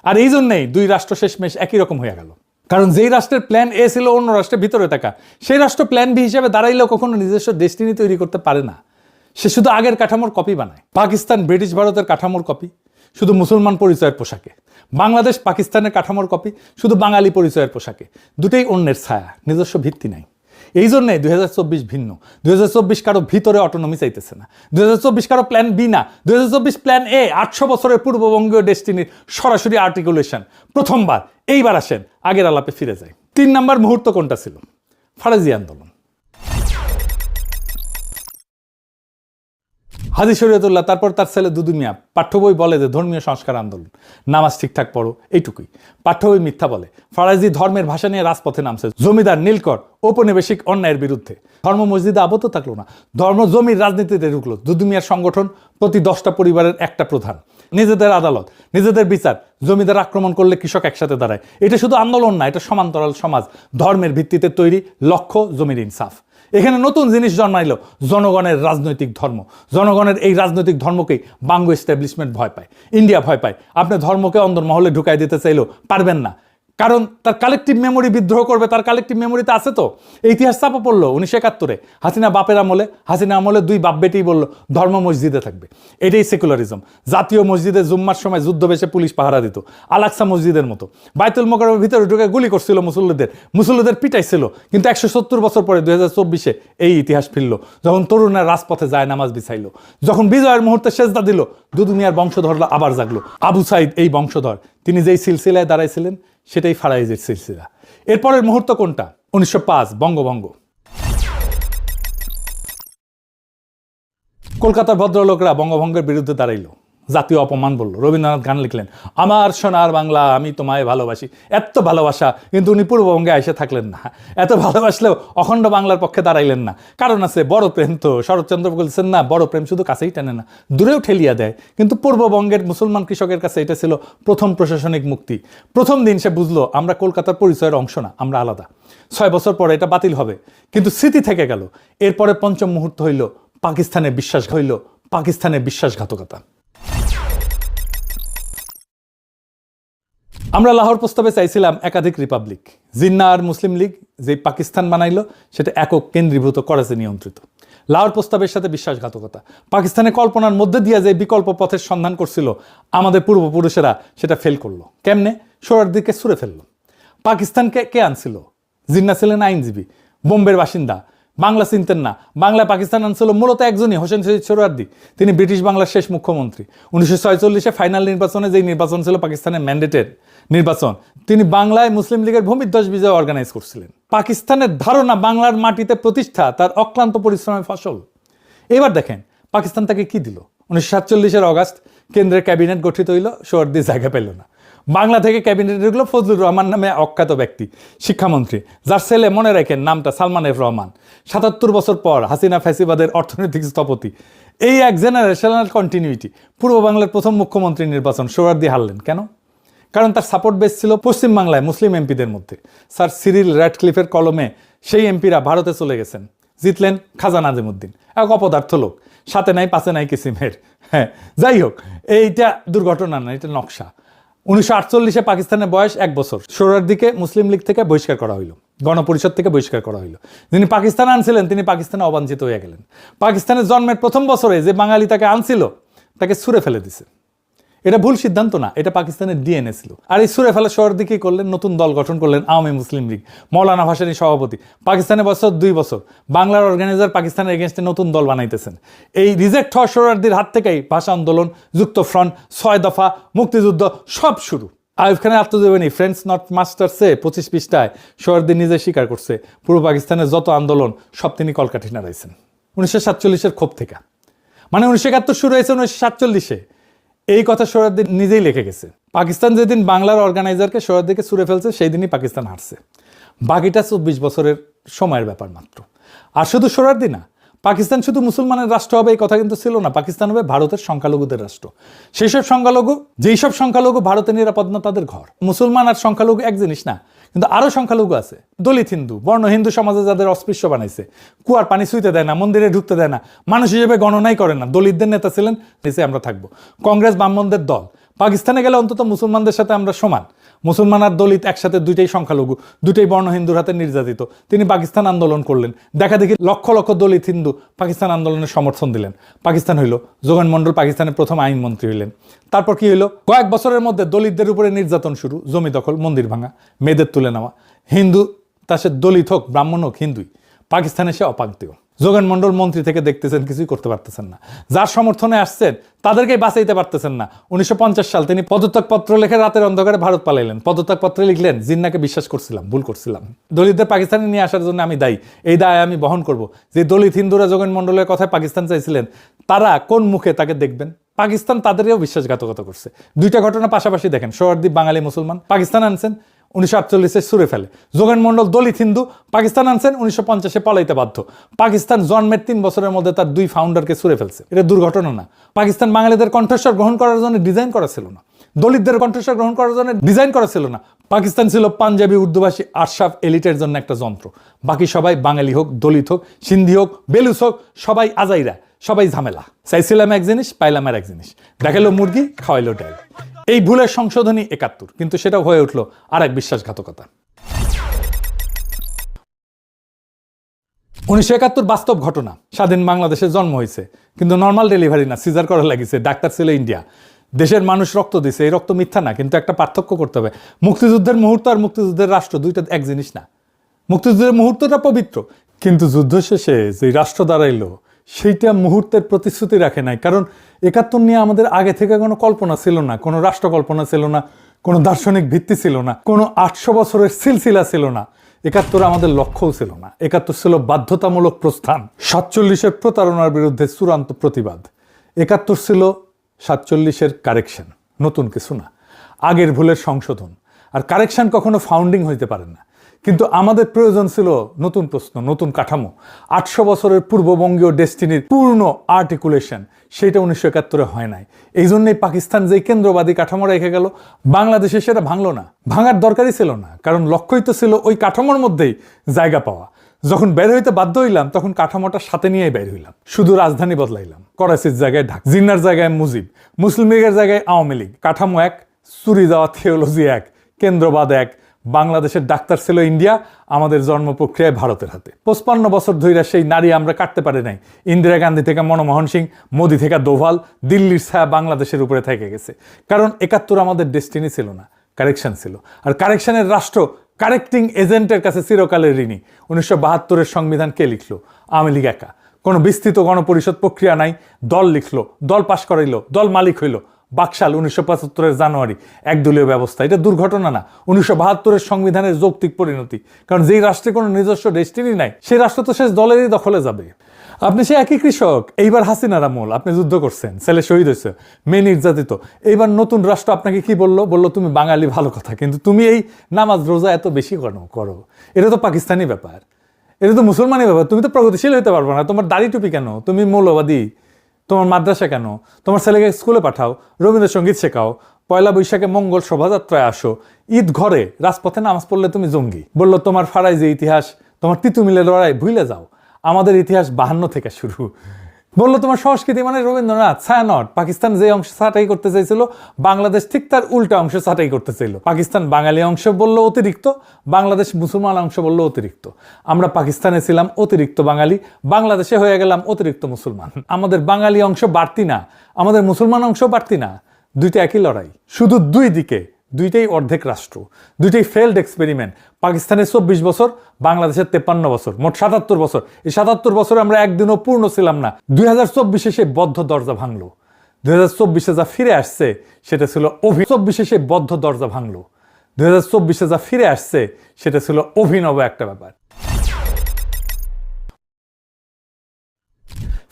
আর এই জন্যেই দুই রাষ্ট্র শেষমেশ একই রকম হয়ে গেল। কারণ যেই রাষ্ট্রের প্ল্যান এ ছিল অন্য রাষ্ট্রের ভিতরে থাকা, সেই রাষ্ট্র প্ল্যান বি হিসেবে দাঁড়াইলেও কখনো নিজস্ব ডেস্টিনি তৈরি করতে পারে না। সে শুধু আগের কাঠামোর কপি বানায়। পাকিস্তান ব্রিটিশ ভারতের কাঠামোর কপি, শুধু মুসলমান পরিচয়ের পোশাকে। বাংলাদেশ পাকিস্তানের কাঠামোর কপি, শুধু বাঙালি পরিচয়ের পোশাকে। দুটোই অন্যের ছায়া, নিজস্ব ভিত্তি নাই। এই জন্যে 2024 ভিন্ন। 2024 কারো ভিতরে অটোনমি চাইতেছে না। 2024 কারো প্ল্যান বি না, 2024 প্ল্যান এ। 800 বছরের পূর্ববঙ্গীয় ডেস্টিনির সরাসরি আর্টিকুলেশন। প্রথমবার, এইবার আসেন আগের আলাপে ফিরে যায়। 3 নম্বর মুহূর্ত কোনটা ছিল? ফারাজি আন্দোলন। হাজী শরীয়তুল্লাহ, তারপর তার ছেলে দুদু মিয়া। পাঠ্য বই বলে যে ধর্মীয় সংস্কার আন্দোলন, নামাজ ঠিকঠাক পড়ো, এইটুকুই। পাঠ্য বই মিথ্যা বলে। ফারাজি ধর্মের ভাষা নিয়ে রাজপথে নামছে, জমিদার নীলকর ঔপনিবেশিক অন্যায়ের বিরুদ্ধে। ধর্ম মসজিদে আবদ্ধ থাকলো না, ধর্ম জমির রাজনীতিতে ঢুকলো। দুদু মিয়ার সংগঠন প্রতি 10টা পরিবারের একটা প্রধান, নিজেদের আদালত, নিজেদের বিচার। জমিদার আক্রমণ করলে কৃষক একসাথে দাঁড়ায়। এটা শুধু আন্দোলন না, এটা সমান্তরাল সমাজ, ধর্মের ভিত্তিতে তৈরি, লক্ষ্য জমির ইনসাফ। এখানে নতুন জিনিস জন্মাইল, জনগণের রাজনৈতিক ধর্ম। জনগণের এই রাজনৈতিক ধর্মকেই বাঙ্গো এস্টাবলিশমেন্ট ভয় পায়, ইন্ডিয়া ভয় পায়। আপনি ধর্মকে অন্দরমহলে ঢুকাই দিতে চাইলেও পারবেন না, কারণ তার কালেকটিভ মেমোরি বিদ্রোহ করবে। তার কালেকটিভ মেমোরিতে আছে তো, এই ইতিহাস চাপা পড়লো 1971-এ হাসিনা বাপের আমলে। হাসিনা আমলে 2 বাপ বেটেই বললো ধর্ম মসজিদে থাকবে। এটাই সেকুলারিজম। জাতীয় মসজিদে জুম্মার সময় যুদ্ধ বেশে পুলিশ পাহারা দিত, আলাকসা মসজিদের মতো। বাইতুল মোকাররমের ভিতরে ঢুকে গুলি করছিল মুসল্লিদের পিটাইছিল। কিন্তু 170 বছর পরে 2024-এ এই ইতিহাস ফিরল, যখন তরুণরা রাজপথে যায় নামাজ বিছাইল, যখন বিজয়ের মুহূর্তে সেজদা দিল। দুদু মিয়ার বংশধররা আবার জাগলো। আবু সাইদ এই বংশধর, তিনি যেই সিলসিলায় দাঁড়াইছিলেন সেটাই ফারাইজের সিলসিলা। এরপরের মুহূর্ত কোনটা? 1905 বঙ্গভঙ্গ। কলকাতার ভদ্রলোকরা বঙ্গভঙ্গের বিরুদ্ধে দাঁড়াইলো, জাতীয় অপমান বলল। রবীন্দ্রনাথ গান লিখলেন, আমার সোনার বাংলা আমি তোমায় ভালোবাসি। এত ভালোবাসা, কিন্তু উনি পূর্ববঙ্গে এসে থাকলেন না। এত ভালোবাসলেও অখণ্ড বাংলার পক্ষে দাঁড়াইলেন না। কারণ আছে, বড় প্রেম তো। শরৎচন্দ্র বলছেন না, বড় প্রেম শুধু কাছেই টানে না, দূরেও ঠেলিয়া দেয়। কিন্তু পূর্ববঙ্গের মুসলমান কৃষকের কাছে এটা ছিল প্রথম প্রশাসনিক মুক্তি। প্রথম দিন সে বুঝলো আমরা কলকাতার পরিচয়ের অংশ না, আমরা আলাদা। 6 বছর পরে এটা বাতিল হবে, কিন্তু স্মৃতি থেকে গেল। এরপরে পঞ্চম মুহূর্ত হইল পাকিস্তানের বিশ্বাসঘাতকতা। আমরা লাহোর প্রস্তাবে চাইছিলাম একাধিক রিপাবলিক। জিন্না আর মুসলিম লীগ যে পাকিস্তান বানাইলো, সেটা একক কেন্দ্রীভূত করাচি নিয়ন্ত্রিত। লাহোর প্রস্তাবের সাথে বিশ্বাসঘাতকতা, পাকিস্তানের কল্পনার মধ্যে দিয়ে যে বিকল্প পথের সন্ধান করছিল আমাদের পূর্বপুরুষেরা, সেটা ফেল করলো। কেমনে? সোহরাওয়ার্দীকে ছুঁড়ে ফেললো। পাকিস্তানকে কে আনছিল? জিন্নাহ ছিলেন আইনজীবী, বোম্বের বাসিন্দা, বাংলা চিনতেন না। বাংলায় পাকিস্তান আনছিল মূলত একজনই, হোসেন শহীদ সোহরাওয়ার্দী। তিনি ব্রিটিশ বাংলার শেষ মুখ্যমন্ত্রী। 1946-এ ফাইনাল নির্বাচনে, যেই নির্বাচন ছিল পাকিস্তানের ম্যান্ডেটের নির্বাচন, তিনি বাংলায় মুসলিম লীগের ভূমিধ্বস বিজয় অর্গানাইজ করছিলেন। পাকিস্তানের ধারণা বাংলার মাটিতে প্রতিষ্ঠা তার অক্লান্ত পরিশ্রমের ফসল। এবার দেখেন পাকিস্তান তাকে কি দিল। 1947-এর অগাস্ট কেন্দ্রের ক্যাবিনেট গঠিত হইল, সোহরাওয়ার্দী জায়গা পেল না। বাংলা থেকে ক্যাবিনেটে ঢুকলো ফজলুর রহমান নামে অখ্যাত ব্যক্তি, শিক্ষামন্ত্রী, যার ছেলে, মনে রাখেন নামটা, সালমান এফ রহমান। 77 বছর পর হাসিনা ফ্যাসিবাদের অর্থনৈতিক স্থপতি। এই এক জেনারেশনাল কন্টিনিউটি। পূর্ব বাংলার প্রথম মুখ্যমন্ত্রী নির্বাচন সোহরাওয়ার্দী হারলেন কেন? কারণ তার সাপোর্ট বেস ছিল পশ্চিম বাংলায় মুসলিম এমপিদের মধ্যে। স্যার সিরিল র্যাডক্লিফের কলমে সেই এমপিরা ভারতে চলে গেছেন। জিতলেন খাজা নাজিমুদ্দিন, এক অপদার্থ লোক, সাথে নাই পাশে নাই কিসিমের। হ্যাঁ, যাই হোক, এইটা দুর্ঘটনা না, এটা নকশা। 1948-এ পাকিস্তানের বয়স 1 বছর। সোহরাওয়ার্দীকে মুসলিম লীগ থেকে বহিষ্কার করা হইল, গণপরিষদ থেকে বহিষ্কার করা হইল। যিনি পাকিস্তান আনছিলেন তিনি পাকিস্তানে অবাঞ্ছিত হয়ে গেলেন। পাকিস্তানের জন্মের প্রথম বছরে যে বাঙালি তাকে আনছিল তাকে ছুঁড়ে ফেলে দিছে। এটা ভুল সিদ্ধান্ত না, এটা পাকিস্তানের ডিএনএ ছিল। আর এই ছুঁড়ে ফেলা সোহরাওয়ার্দী কি করলেন? নতুন দল গঠন করলেন, আওয়ামী মুসলিম লীগ। মৌলানা ভাসানী সভাপতি। পাকিস্তানের বছর 2 বছর। বাংলার অর্গানাইজার পাকিস্তানের এগেনস্টে নতুন দল বানাইতেছেন। এই রিজেক্ট হওয়া সোহরাওয়ার্দীর হাত থেকেই ভাষা আন্দোলন, যুক্ত ফ্রন্ট, 6 দফা, মুক্তিযুদ্ধ সব শুরু। আইয়ুব খানের আত্মজীবনী ফ্রেন্ডস নট মাস্টার্সে 25 পৃষ্ঠায় সোহরাওয়ার্দী নিজে স্বীকার করছে পূর্ব পাকিস্তানের যত আন্দোলন সব তিনি কলকাঠি নাড়াইছেন 1947-এর ক্ষোভ থেকে। মানে 1971 শুরু হয়েছে 1947-এ। এই কথা সোহরাওয়ার্দী নিজেই লিখে গেছে। পাকিস্তান যেদিন বাংলার অর্গানাইজারকে সোহরাওয়ার্দীকে ছুঁড়ে ফেলছে সেই দিনই পাকিস্তান হারছে। বাকিটা 24 বছরের সময়ের ব্যাপার মাত্র। আর শুধু সোহরাওয়ার্দী না, পাকিস্তান শুধু মুসলমানের রাষ্ট্র হবে এই কথা কিন্তু ছিল না। পাকিস্তান হবে ভারতের সংখ্যালঘুদের রাষ্ট্র। সেই সব সংখ্যালঘু, যেই সব সংখ্যালঘু ভারতের নিরাপদ না তাদের ঘর। মুসলমান আর সংখ্যালঘু এক জিনিস না, কিন্তু আরো সংখ্যালঘু আছে। দলিত হিন্দু, বর্ণ হিন্দু সমাজে যাদের অস্পৃশ্য বানাইছে, কুয়ার পানি ছুঁইতে দেয় না, মন্দিরে ঢুকতে দেয় না, মানুষ হিসেবে গণনাই করে না। দলিতদের নেতা ছিলেন, নিচে আমরা থাকবো। কংগ্রেস ব্রাহ্মণদের দল। পাকিস্তানে গেলে অন্তত মুসলমানদের সাথে আমরা সমান। মুসলমান আর দলিত একসাথে, দুইটাই সংখ্যালঘু, দুইটাই বর্ণ হিন্দুর হাতে নির্যাতিত। তিনি পাকিস্তান আন্দোলন করলেন। দেখা দেখি লক্ষ লক্ষ দলিত হিন্দু পাকিস্তান আন্দোলনের সমর্থন দিলেন। পাকিস্তান হইল। যোগেন মন্ডল পাকিস্তানের প্রথম আইনমন্ত্রী হইলেন। তারপর কি হইল? কয়েক বছরের মধ্যে দলিতদের উপরে নির্যাতন শুরু, জমি দখল, মন্দির ভাঙা, মেয়েদের তুলে নেওয়া। হিন্দু, তা সে দলিত হোক, ব্রাহ্মণ হোক, হিন্দুই, পাকিস্তানে সে অপাঙ্ক্তেয়। যোগেন মন্ডল মন্ত্রী থেকে দেখতেছেন, কিছুই করতে পারতেছেন না। যার সমর্থনে আসছেন তাদেরকেই বাঁচাইতে পারতেছেন না। 1950 সাল তিনি পদত্যাগপত্র লিখে রাতের অন্ধকারে ভারত পালাইলেন। পদত্যাগপত্রে লিখলেন, জিন্নাহকে বিশ্বাস করছিলাম, ভুল করছিলাম। দলিতদের পাকিস্তানে নিয়ে আসার জন্য আমি দায়ী, এই দায় আমি বহন করব। যে দলিত হিন্দুরা যোগেন মন্ডলের কথায় পাকিস্তান চাইছিলেন, তারা কোন মুখে তাকে দেখবেন? পাকিস্তান তাদেরও বিশ্বাসঘাতকতা করছে। দুইটা ঘটনা পাশাপাশি দেখেন। সোহরাওয়ার্দী বাঙালি মুসলমান, পাকিস্তান আনছেন 1948-এ ছুঁড়ে ফেলে। যোগেন মন্ডল দলিত হিন্দু, পাকিস্তান আনছেন 1950-এ পলাইতে বাধ্য। পাকিস্তান জন্মের 3 বছরের মধ্যে তার 2 ফাউন্ডারকে ছুঁড়ে ফেলছে। এটা দুর্ঘটনা না। পাকিস্তান বাঙালিদের কণ্ঠস্বর গ্রহণ করার জন্য ডিজাইন করা ছিল না, দলিতদের কণ্ঠস্বর গ্রহণ করার জন্য ডিজাইন করা ছিল না। পাকিস্তান ছিল পাঞ্জাবি উর্দুভাষী আশরাফ এলিটের জন্য একটা যন্ত্র। বাকি সবাই বাঙালি হোক, দলিত হোক, সিন্ধি হোক, বেলুচ হোক, সবাই আজাইরা, সবাই ঝামেলা। চাইছিলাম এক জিনিস, পাইলাম আর এক জিনিস। দেখালো মুরগি, খাওয়াইলো ডাল। এই ভুলের সংশোধনী 71, কিন্তু সেটা হয়ে উঠলো আর এক বিশ্বাসঘাতকতা। 1971 বাস্তব ঘটনা। স্বাধীন বাংলাদেশে জন্ম হয়েছে, কিন্তু নর্মাল ডেলিভারি না, সিজার করা লাগিছে। ডাক্তার ছিল ইন্ডিয়া। দেশের মানুষ রক্ত দিছে, এই রক্ত মিথ্যা না, কিন্তু একটা পার্থক্য করতে হবে। মুক্তিযুদ্ধের মুহূর্ত আর মুক্তিযুদ্ধের রাষ্ট্র দুইটা এক জিনিস না। মুক্তিযুদ্ধের মুহূর্তটা পবিত্র, কিন্তু যুদ্ধ শেষে যে রাষ্ট্র দাঁড়াইলো সেইটা মুহূর্তের প্রতিশ্রুতি রাখে নাই। কারণ 71 নিয়ে আমাদের আগে থেকে কোনো কল্পনা ছিল না, কোনো রাষ্ট্র কল্পনা ছিল না, কোনো দার্শনিক ভিত্তি ছিল না, কোনো 800 বছরের সিলসিলা ছিল না। 71 আমাদের লক্ষ্যও ছিল না। 71 ছিল বাধ্যতামূলক প্রস্থান, 47-এর প্রতারণার বিরুদ্ধে চূড়ান্ত প্রতিবাদ। 71 ছিল 47-এর কারেকশন, নতুন কিছু না, আগের ভুলের সংশোধন। আর কারেকশন কখনো ফাউন্ডিং হইতে পারে না, কিন্তু আমাদের প্রয়োজন ছিল নতুন প্রশ্ন, নতুন কাঠামো। 800 বছরের পূর্ববঙ্গীয় ডেস্টিনির পূর্ণ আর্টিকুলেশন, সেইটা 1971-এ হয় নাই। এই জন্যই পাকিস্তান যেই কেন্দ্রবাদী কাঠামো রেখে গেল, বাংলাদেশে সেটা ভাঙলো না। ভাঙার দরকারই ছিল না, কারণ লক্ষ্যই তো ছিল ওই কাঠামোর মধ্যেই জায়গা পাওয়া। যখন বের হইতে বাধ্য হইলাম তখন কাঠামোটা সাথে নিয়ে বের হইলাম, শুধু রাজধানী বদলাইলাম। করাচির জায়গায় ঢাকা, জিন্নার জায়গায় মুজিব, মুসলিম লীগের জায়গায় আওয়ামী লীগ। কাঠামো এক, চুরি যাওয়া থিওলজি এক, কেন্দ্রবাদ এক, বাংলাদেশের ডাক্তার ছিল ইন্ডিয়া, আমাদের জন্ম প্রক্রিয়ায় ভারতের হাতে। 55 বছর ধইরা সেই নারী আমরা কাটতে পারি নাই। ইন্দিরা গান্ধী থেকে মনমোহন সিং, মোদি থেকে দোভাল, দিল্লির ছায়া বাংলাদেশের উপরে থেকে গেছে। কারণ 71 আমাদের ডেস্টিনি ছিল না, কারেকশন ছিল। আর কারেকশনের রাষ্ট্র কারেক্টিং এজেন্টের কাছে চিরকালের ঋণী। 1972-এর সংবিধান কে লিখলো? আওয়ামী লীগ একা। কোনো বিস্তৃত গণপরিষদ প্রক্রিয়া নাই, দল লিখলো, দল পাশ করাইলো, দল মালিক হইলো। বাকশাল 1975-এর জানুয়ারি, একদলীয় ব্যবস্থা। এটা দুর্ঘটনা না, 1972-এর সংবিধানের যৌক্তিক পরিণতি। কারণ যেই রাষ্ট্রে কোনো নিজস্ব ডেস্টিনি নাই, সেই রাষ্ট্র তো শেষ দলেরই দখলে যাবে। আপনি সে একই কৃষক, এইবার হাসিনার আমল, আপনি যুদ্ধ করছেন, ছেলে শহীদ হয়েছে, মেয়ে নির্যাতিত। এইবার নতুন রাষ্ট্র আপনাকে কি বললো? বললো তুমি বাঙালি, ভালো কথা, কিন্তু তুমি এই নামাজ রোজা এত বেশি করো। এটা তো পাকিস্তানি ব্যাপার, এটা তো মুসলমানি ব্যাপার। তুমি তো প্রগতিশীল হতে পারবে না। তোমার দাড়ি টুপি কেন? তুমি মৌলবাদী। তোমার মাদ্রাসা কেন? তোমার ছেলেকে স্কুলে পাঠাও, রবীন্দ্রসঙ্গীত শেখাও, পয়লা বৈশাখে মঙ্গল শোভাযাত্রায় আসো, ঈদ ঘরে রাজপথে নামাজ পড়লে তুমি জঙ্গি। বললো তোমার ফারাইজে ইতিহাস, তোমার তিতুমিলের লড়াই ভুলে যাও, আমাদের ইতিহাস 52 থেকে শুরু। বললো তোমার সংস্কৃতি মানে রবীন্দ্রনাথ, ছায়ানট। পাকিস্তান যে অংশ ছাঁটাই করতে চাইছিল, বাংলাদেশ ঠিক তার উল্টা অংশ ছাঁটাই করতে চাইল। পাকিস্তান বাঙালি অংশ বললো অতিরিক্ত, বাংলাদেশ মুসলমান অংশ বললো অতিরিক্ত। আমরা পাকিস্তানে ছিলাম অতিরিক্ত বাঙালি, বাংলাদেশে হয়ে গেলাম অতিরিক্ত মুসলমান। আমাদের বাঙালি অংশ বাড়তি না, আমাদের মুসলমান অংশ বাড়তি না, দুইটা একই লড়াই, শুধু দুই দিকে, দুইটাই অর্ধেক রাষ্ট্র, দুইটাই ফেল্ড এক্সপেরিমেন্ট। পাকিস্তানের 24 বছর, বাংলাদেশের 53 বছর, মোট 77 বছর। এই 77 বছরে আমরা একদিনও পূর্ণ ছিলাম না। 2024-এ সেই বদ্ধ দরজা ভাঙলো। 2024-এ যা ফিরে আসছে সেটা ছিল 24-এ সেই বদ্ধ দরজা ভাঙলো। 2024-এ যা ফিরে আসছে সেটা ছিল অভিনব একটা ব্যাপার।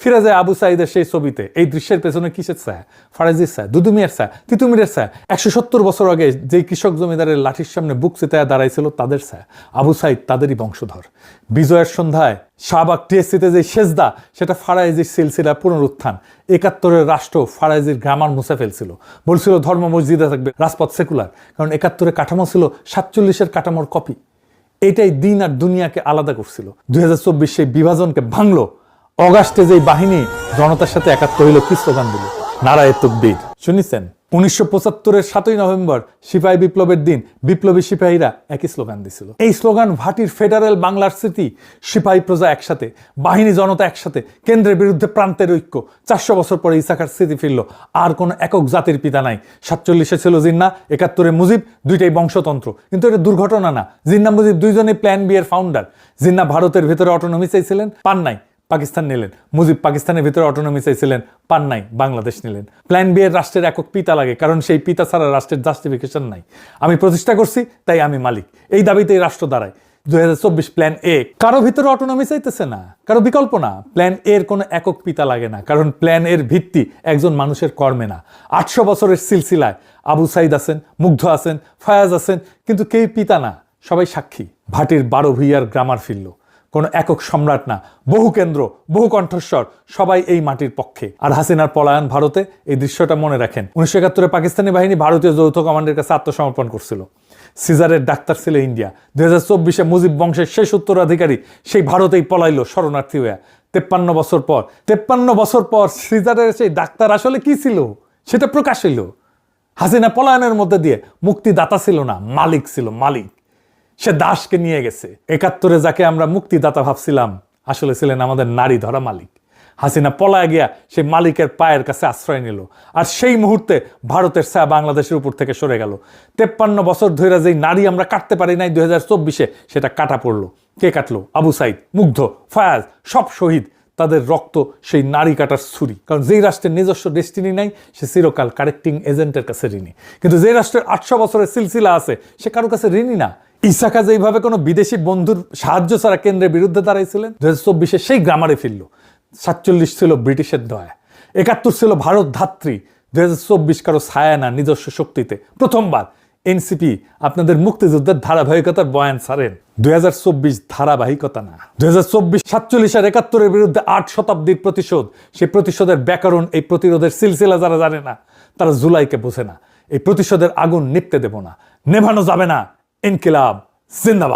ফিরে যায় আবু সাঈদের সেই ছবিতে। এই দৃশ্যের পেছনে কিসের ছায়া? ফারাজির ছায়া, দুদু মিয়ার ছায়া, তিতুমিরের ছায়া। 170 বছর আগে যেই কৃষক জমিদারের লাঠির সামনে বুক চিতায় দাঁড়াইছিল তাদের ছায়া। আবু সাঈদ তাদেরই বংশধর। বিজয়ের সন্ধ্যায় শাহবাগ টিএসসিতে যে সেজদা, সেটা ফারাইজির সিলসিলার পুনরুত্থান। 71-এর রাষ্ট্র ফারাইজির গ্রামার মুছে ফেলছিল, বলছিল ধর্ম মসজিদে থাকবে, রাজপথ সেকুলার। কারণ 71-এর কাঠামো ছিল 47-এর কাঠামোর কপি। এটাই দিন আর দুনিয়াকে আলাদা করছিল। 2024 সেই বিভাজনকে ভাঙলো। অগাস্টে যেই বাহিনী জনতার সাথে একাত্ম হইল, কি স্লোগান দিল? নারায়ে তাকবীর। শুনেছেন? 1975-এর 7ই নভেম্বর সিপাহী বিপ্লবের দিন বিপ্লবী সিপাহীরা একই স্লোগান দিছিল। এই স্লোগান ভাটির ফেডারেল বাংলার স্মৃতি। সিপাহী প্রজা একসাথে, বাহিনী জনতা একসাথে, কেন্দ্রের বিরুদ্ধে প্রান্তের ঐক্য। 400 বছর পরে ইসাখার স্মৃতি ফিরল। আর কোনো একক জাতির পিতা নাই। 47-এ ছিল জিন্নাহ, 71-এ মুজিব, দুইটাই বংশতন্ত্র। কিন্তু এটা দুর্ঘটনা না। জিন্নাহ মুজিব দুইজনেই প্ল্যান বি এর ফাউন্ডার। জিন্নাহ ভারতের ভিতরে অটোনমি চাইছিলেন, পান নাই, পাকিস্তান নিলেন। মুজিব পাকিস্তানের ভিতরে অটোনমি চাইছিলেন, পান নাই, বাংলাদেশ নিলেন। প্ল্যান বি এর রাষ্ট্রের একক পিতা লাগে, কারণ সেই পিতা ছাড়া রাষ্ট্রের জাস্টিফিকেশন নাই। আমি প্রতিষ্ঠা করছি, তাই আমি মালিক, এই দাবিতেই রাষ্ট্র দাঁড়ায়। 2024 প্ল্যান এ। কারো ভিতরে অটোনমি চাইতেছে না, কারো বিকল্প না। প্ল্যান এর কোনো একক পিতা লাগে না, কারণ প্ল্যান এর ভিত্তি একজন মানুষের কর্মে না। 800 বছরের সিলসিলায় আবু সাঈদ আছেন, মুগ্ধ আছেন, ফায়াজ আছেন, কিন্তু কেউ পিতা না, সবাই সাক্ষী। ভাটির 12 ভূঁইয়ার গ্রামার ফিরল। কোনো একক সম্রাট না, বহু কেন্দ্র, বহু কণ্ঠস্বর, সবাই এই মাটির পক্ষে। আর হাসিনার পলায়ন ভারতে, এই দৃশ্যটা মনে রাখেন। 1971-এ পাকিস্তানি বাহিনী ভারতীয় যৌথ কমান্ডের কাছে আত্মসমর্পণ করছিল। সিজারের ডাক্তার ছিল ইন্ডিয়া। 2024-এ মুজিব বংশের শেষ উত্তরাধিকারী সেই ভারতেই পলাইলো শরণার্থী হয়ে। 53 বছর পর সিজারের সেই ডাক্তার আসলে কি ছিল সেটা প্রকাশ হইল। হাসিনা পলায়নের মধ্যে দিয়ে মুক্তিদাতা ছিল না, মালিক ছিল, মালিক। সে দাসকে নিয়ে গেছে। 71-এ যাকে আমরা মুক্তিদাতা ভাবছিলাম, আসলে ছিলেন আমাদের নারী ধরা মালিক। হাসিনা পলায় গিয়া সেই মালিকের পায়ের কাছে আশ্রয় নিল। আর সেই মুহূর্তে ভারতের ছায়া বাংলাদেশের উপর থেকে সরে গেল। 53 বছর ধরে যেই নারী আমরা কাটতে পারি নাই, 2024-এ সেটা কাটা পড়লো। কে কাটলো? আবু সাঈদ, মুগ্ধ, ফায়াজ, সব শহীদ। তাদের রক্ত সেই নারী কাটার ছুরি। কারণ যেই রাষ্ট্রের নিজস্ব ডেস্টিনি নাই, সে চিরকাল কারেক্টিং এজেন্টের কাছে ঋণী। কিন্তু যে রাষ্ট্রের 800 বছরের সিলসিলা আছে, সে কারো কাছে ঋণী না। ইসাকা যেইভাবে কোনো বিদেশি বন্ধুর সাহায্য ছাড়া কেন্দ্রের বিরুদ্ধে দাঁড়াইছিলেন, 2024-এ সেই গ্রামারে ফিরল। 47 ছিল ব্রিটিশের দয়া, 71 ছিল ভারত ধাত্রী। 2024 কারো ছায়া না, নিজস্ব শক্তিতে। প্রথমবার এনসিপি আপনাদের মুক্তিযুদ্ধের ধারাবাহিকতার বয়ান ছাড়েন। 2024 ধারাবাহিকতা না। 2024 47 আর 71-এর বিরুদ্ধে 8 শতাব্দীর প্রতিশোধ। সেই প্রতিশোধের ব্যাকরণ, এই প্রতিরোধের সিলসিলা যারা জানে না, তারা জুলাইকে বোঝে না। এই প্রতিশোধের আগুন নিপতে দেব না, নেভানো যাবে না। ইনকিলাব জিন্দাবাদ।